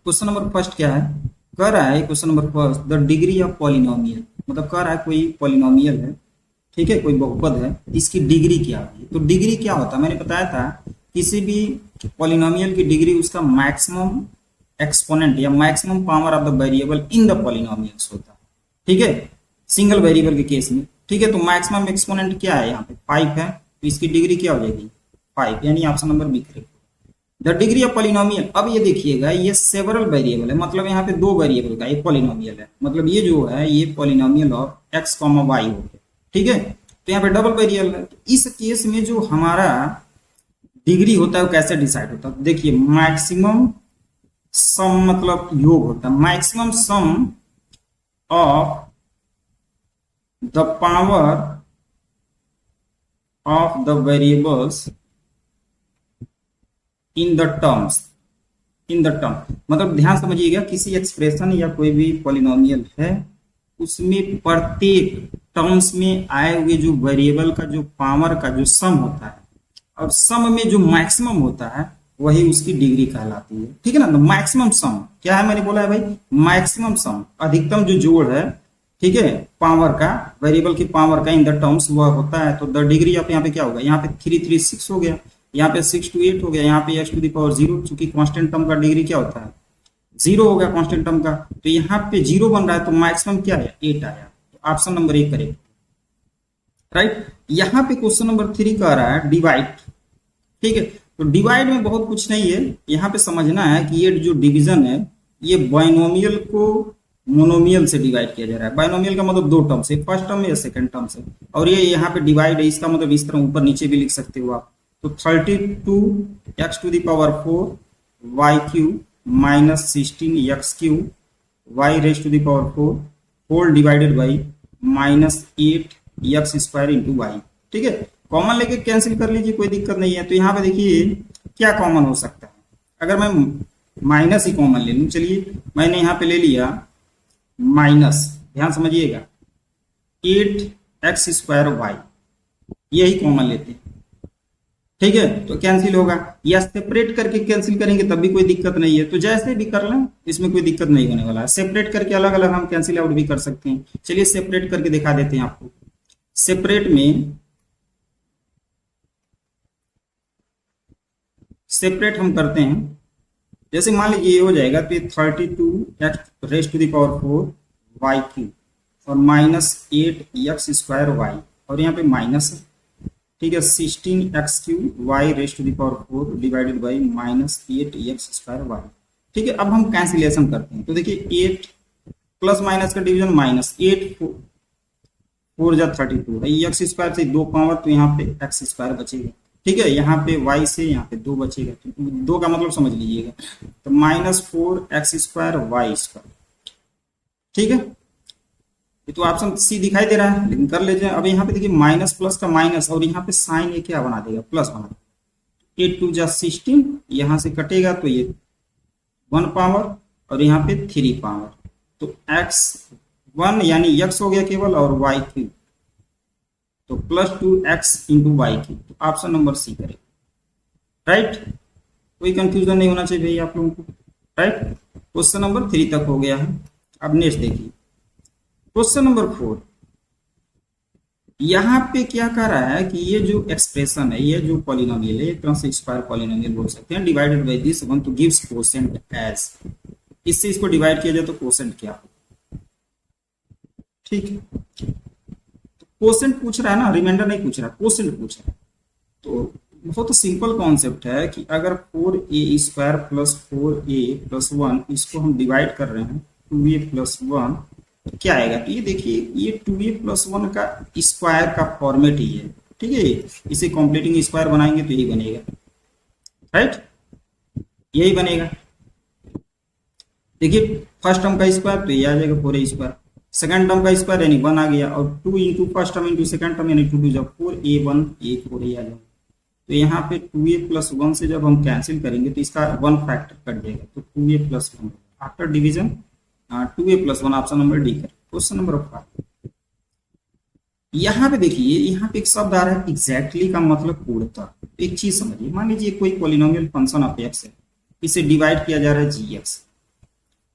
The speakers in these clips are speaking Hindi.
क्वेश्चन नंबर फर्स्ट क्या है, कह रहा है question number first the degree of polynomial, मतलब कह रहा है कोई पॉलिनोमियल है, ठीक है, कोई बहुपद है, इसकी डिग्री क्या होगी। तो डिग्री क्या होता है, मैंने बताया था किसी भी पॉलिनोमियल की डिग्री उसका मैक्सिमम एक्सपोनेंट या maximum power of the variable in the polynomials होता है, ठीक है, सिंगल वेरिएबल के केस में, ठीक है। तो मैक्सिमम एक्सपोनेंट क्या है, यहाँ पे 5 है, तो इसकी डिग्री क्या हो जाएगी 5, यानी option number B correct. The degree of polynomial, अब ये देखिएगा ये सेवरल वेरिएबल है, मतलब यहाँ पे दो वेरिएबल का एक पॉलिनोमियल है, मतलब ये जो है ये polynomial of x comma y हो गया, ठीक है। तो यहाँ पे डबल वेरिएबल है, तो इस केस में जो हमारा डिग्री होता है वो कैसे डिसाइड होता है, देखिए मैक्सिमम सम मतलब योग होता है, maximum some of the power of the variables in the terms, in the term, मतलब ध्यान समझिएगा किसी एक्सप्रेशन या कोई भी पॉलिनोमियल है उसमें प्रत्येक टर्म्स में आए हुए जो वेरिएबल का जो पावर का जो सम होता है और सम में जो मैक्सिमम होता है वही उसकी डिग्री कहलाती है, ठीक है ना। तो मैक्सिमम सम क्या है, मैंने बोला है भाई मैक्सिमम सम, अधिकतम जो जोड़ है, ठीक है, पावर का, वेरिएबल की पावर का इन द टर्म्स वह होता है। तो द डिग्री ऑफ यहाँ पे क्या होगा, यहाँ पे 3 3 6 हो गया, यहाँ पे 6 to 8 हो गया, यहाँ पे एक्स टू द पावर 0, चूंकि कांस्टेंट टर्म का डिग्री क्या होता है 0 हो गया कांस्टेंट टर्म का, तो यहाँ पे 0 बन रहा है, तो मैक्सिमम क्या आया 8 आया, तो ऑप्शन नंबर 1 करेक्ट, राइट। यहाँ पे क्वेश्चन नंबर 3 कह रहा है डिवाइड, ठीक है। तो डिवाइड में बहुत कुछ नहीं है, यहाँ पे समझना है कि ये जो डिवीजन है ये बाइनोमियल को मोनोमियल से डिवाइड किया जा रहा है। बाइनोमियल का मतलब दो टर्म से, फर्स्ट टर्म या सेकंड टर्म से, और ये यहाँ पे डिवाइड है, इसका मतलब इस तरह ऊपर नीचे भी लिख सकते हो आप। तो 32 x to the power 4 y q minus 16 x q y raise to the power 4 whole divided by minus 8 x square into y, ठीक है। कॉमन लेके कैंसिल कर लीजिए, कोई दिक्कत नहीं है। तो यहाँ पे देखिए क्या कॉमन हो सकता है, अगर मैं माइनस ही कॉमन ले लूँ, चलिए मैंने यहाँ पे ले लिया माइनस, ध्यान समझिएगा 8 एक्स स्क्वायर वाई, यही कॉमन लेते हैं, ठीक है। तो कैंसिल होगा, या सेपरेट करके कैंसिल करेंगे तब भी कोई दिक्कत नहीं है। तो जैसे भी कर लें इसमें कोई दिक्कत नहीं होने वाला है, सेपरेट करके अलग अलग हम कैंसिल आउट भी कर सकते हैं। चलिए सेपरेट करके दिखा देते हैं आपको। सेपरेट में सेपरेट हम करते हैं, जैसे मान लीजिए ये हो जाएगा, तो ये 32 x raise to the power 4 y q और माइनस 8 एक्स स्क्वायर वाई, और यहाँ पे माइनस है, ठीक है, 16 x q y raise to the power 4 divided by minus 8 x square y, ठीक है। अब हम कैंसिलेशन करते हैं, तो देखिए 8 प्लस माइनस का डिवीजन माइनस 8 4 जा 32, एक्स स्क्वायर से 2 पावर, तो यहाँ पे एक्स स्क्वायर बचेगा, ठीक है। यहाँ पे y से यहाँ पे 2 बचेगा, तो 2 का मतलब समझ लीजिएगा, तो minus 4 x square y square, ठीक है। ये तो ऑप्शन सी दिखाई दे रहा है, लेकिन कर लीजिए। अब यहाँ पे देखिए माइनस प्लस का माइनस, और यहाँ पे साइन ये क्या बना देगा, प्लस बना देगा। 8 2 जा 16, यहाँ से कटेगा तो ये 1 पावर और यहाँ पे 3 पावर, तो x 1 यानी x हो गया केवल, और y क्यूब, तो प्लस 2x इंटू वाई की, तो ऑप्शन नंबर सी करें, राइट। कोई कंफ्यूजन नहीं होना चाहिए भैया आप लोगों को, राइट। क्वेश्चन नंबर 3 तक हो गया है। अब नेक्स्ट देखिए क्वेश्चन नंबर 4, यहाँ पे क्या कह रहा है कि ये जो एक्सप्रेशन है, ये जो पॉलिनोमियल है, एक तरह से स्क्वायर पॉलिनोमियल बोल सकते हैं, डिवाइडेड बाय दिस वन तो गिव्स कोसेंट एज, इससे इसको डिवाइड किया जाए तो कोसेंट क्या हो, ठीक है। कोसेंट पूछ रहा है ना, रिमाइंडर नहीं पूछ रहा, कोसेंट पूछ रहा है। तो बहुत सिंपल कॉन्सेप्ट है कि अगर 4a square plus 4a plus 1 इसको हम डिवाइड कर रहे हैं 2a प्लस 1, तो क्या आएगा, तो ये देखिए ये 2a प्लस 1 का स्क्वायर का फॉर्मेट ही है, ठीक है। इसे कॉम्प्लीटिंग स्क्वायर बनाएंगे तो यही बनेगा, राइट, यही बनेगा। देखिए फर्स्ट टर्म का स्क्वायर तो ये आ जाएगा 4a स्क्वायर, सेकंड टर्म का स्क्वायर यानी 1 आ गया, और 2 into first term into second term यानी 2 2 जब 4a1 a 4a आ जाएगा। तो यहाँ पे 2a प्लस 1 से जब हम कैंसिल करेंगे तो इसका 1 फैक्टर कट जाएगा, तो 2a plus 1 after division 2a plus 1, option number D कर। क्वेश्चन नंबर 5, यहाँ पे देखिए यहाँ पे एक शब्द आ रहा है एग्जैक्टली का मतलब पूर्णतः। एक चीज समझिए, मान लीजिए कोई पॉलिनोमियल फंक्शन ऑफ एक्स है, इसे डिवाइड किया जा रहा है gx,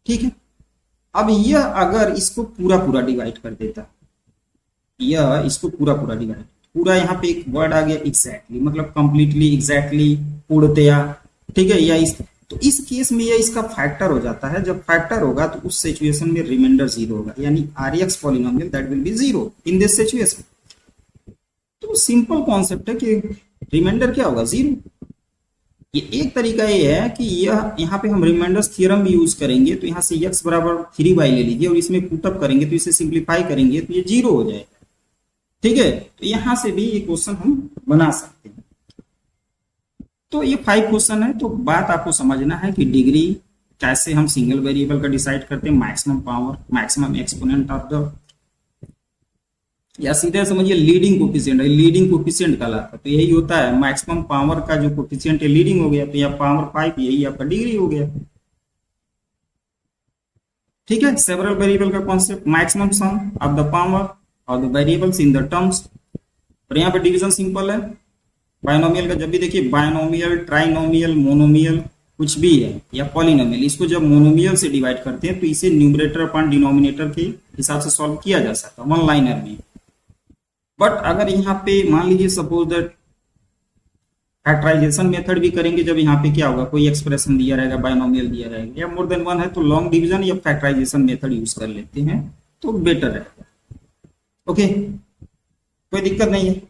ठीक है। अब यह अगर इसको पूरा पूरा डिवाइड कर देता, यह इसको पूरा पूरा डिवाइड, पूरा यहाँ पे एक वर्ड आ गया एग्जैक्टली, मतलब कंप्लीटली, एग्जैक्टली, पूर्णतया, ठीक है, या इस, तो इस केस में यह इसका फैक्टर हो जाता है। जब फैक्टर होगा तो उस सिचुएशन में रिमाइंडर जीरो होगा, यानी RX polynomial that will be zero in this situation. तो सिंपल कॉन्सेप्ट है कि रिमाइंडर क्या होगा, जीरो। ये एक तरीका ये है कि यह यहाँ पे हम रिमाइंडर्स थ्योरम भी यूज करेंगे, तो यहाँ से x बराबर 3y ले लीजिए और इसमें पुटअप करेंगे तो इसे सिंप्लीफाई करेंगे तो ये जीरो हो जाएगा, ठीक है। तो यहाँ से भी ये क्वेश्चन हम बना सकते हैं। तो ये 5 क्वेश्चन है। तो बात आपको समझना है कि डिग्री कैसे हम सिंगल वेरिएबल का डिसाइड करते हैं, maximum power, maximum exponent of the, या सीधे समझिए लीडिंग कोफिशिएंट है, लीडिंग कोफिशिएंट कहलाता है। तो यही होता है, मैक्सिमम पावर का जो कोफिशिएंट है लीडिंग हो गया, तो यह पावर 5, यही आपका डिग्री हो गया, ठीक है। सेवरल वेरिएबल का concept, maximum some of the power of the variables in the terms. और यहाँ पे डिवीजन सिंपल है बायनोमियल का। जब भी देखिए बायनोमियल, ट्राइनोमियल, मोनोमियल कुछ भी है या पॉलिनोमियल, इसको जब मोनोमियल से डिवाइड करते हैं तो इसे न्यूमरेटर अपॉन डिनोमिनेटर के हिसाब से सॉल्व किया जा सकता है वन लाइनर में। बट अगर यहाँ पे मान लीजिए सपोज दैट फैक्टराइजेशन मेथड भी करेंगे, जब यहाँ पे क्या होगा, कोई एक्सप्रेशन दिया रहेगा, बायनोमियल दिया रहेगा या मोर देन वन है, तो लॉन्ग डिवीजन या फैक्टराइजेशन मेथड यूज कर लेते हैं तो बेटर रहेगा। ओके, कोई दिक्कत नहीं है।